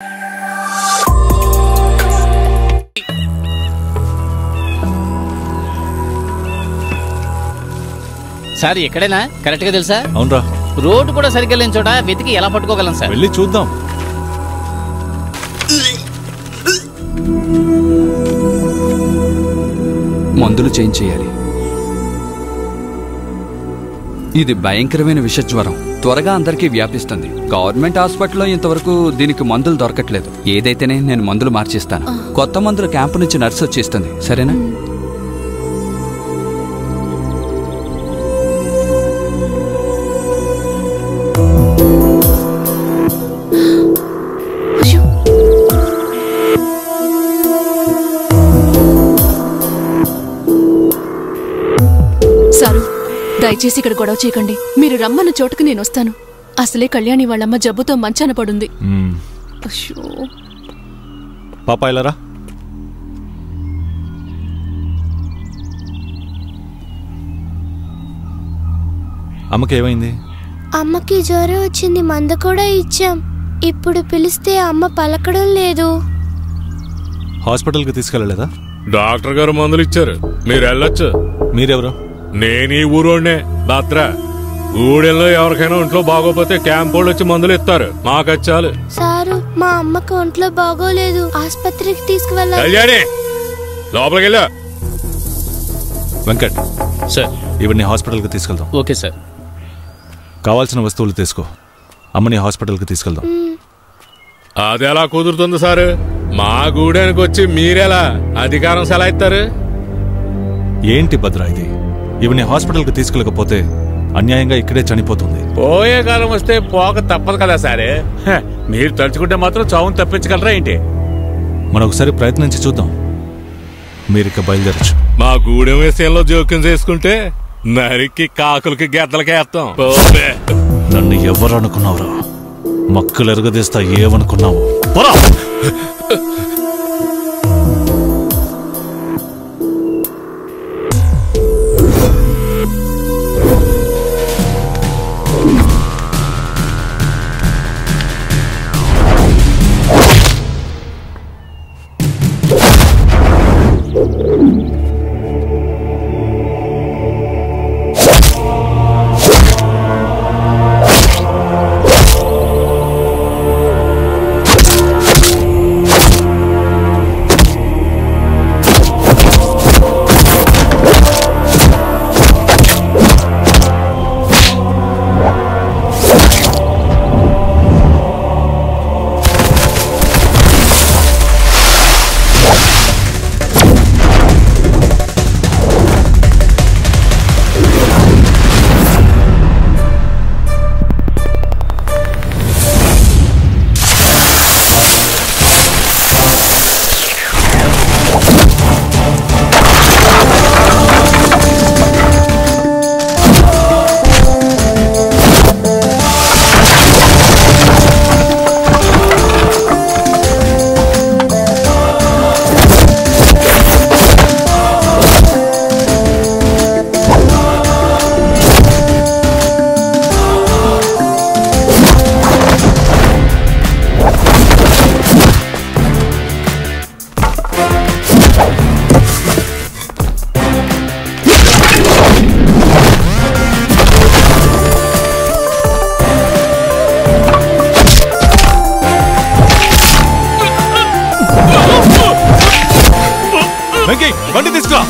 Sir ఎక్కడైనా correct గా తెలుసా? అవునరా. రోడ్డు కూడా సరిగ్గా లేని చోట వెతికి ఎలా పట్టుకోగలం సార్? వెళ్ళి చూద్దాం. మందులు చేంజ్ చేయాలి. ఇది భయంకరమైన విషజ్వరం, త్వరగా అందరికీ వ్యాపిస్తుంది. గవర్నమెంట్ హాస్పిటల్లో ఇంతవరకు దీనికి మందులు దొరకట్లేదు. ఏదైతేనే నేను మందులు మార్చిస్తాను. కొత్త మందులు క్యాంపు నుంచి నర్సు వచ్చేస్తుంది, సరేనా? దయచేసి ఇక్కడ గొడవ చేయకండి. మీరు రమ్మన్న చోటుకు నేను వస్తాను. అసలే కళ్యాణి వాళ్ళమ్మ జబ్బుతో మంచాన పడుంది. పాపాయలరా, అమ్మకి ఏమైంది? అమ్మకి జ్వరం వచ్చింది, మందు కూడా ఇచ్చాం. ఇప్పుడు పిలిస్తే అమ్మ పలకడం లేదు. హాస్పిటల్కి తీసుకెళ్ళలేదా? డాక్టర్ గారు మందులు ఇచ్చారు, మీరు వెళ్ళొచ్చు. మీరెవరు? నేను ఈ ఊరోనే భద్ర. ఊళ్ళో ఎవరికైనా ఒంట్లో బాగోపోతే క్యాంప్ వాళ్ళు వచ్చి మందులు ఇస్తారు. మాకు చాలు. సారు, మా అమ్మకి ఒంట్లో బాగోలేదు, ఆసుపత్రికి తీసుకువెళ్ళాలి. కళ్యాణి, లోపలికి వెళ్ళా. వెంకట్ సార్, ఇవన్నీ హాస్పిటల్కి తీసుకెళ్దాం. Okay sir. కావాల్సిన వస్తువులు తీసుకో, అమ్మని హాస్పిటల్కి తీసుకెళ్దాం. అది ఎలా కుదురుతుంది సార్? మా గూడానికి వచ్చి మీరెలా అధికారం సెలయిస్తారు? ఏంటి భద్ర ఇది? ఇవన్నీ హాస్పిటల్కి తీసుకెళ్ళకపోతే అన్యాయంగా ఇక్కడే చనిపోతుంది. పోయే కాలం వస్తే పోక తప్పదు కదా సారే. మీరు తలుచుకుంటే మాత్రం చావును తప్పించగలరా ఏంటి? మనం ఒకసారి ప్రయత్నించి చూద్దాం. మీరిక బయలుదేరచ్చు. మా గూడెం విషయంలో జోక్యం చేసుకుంటే నరికి కాకులకి గెద్దలకి వేస్తాం. నన్ను ఎవరు అనుకున్నావురా? మక్కులు ఎరగదీస్తా ఏమనుకున్నావు? బండి తీసుకురా.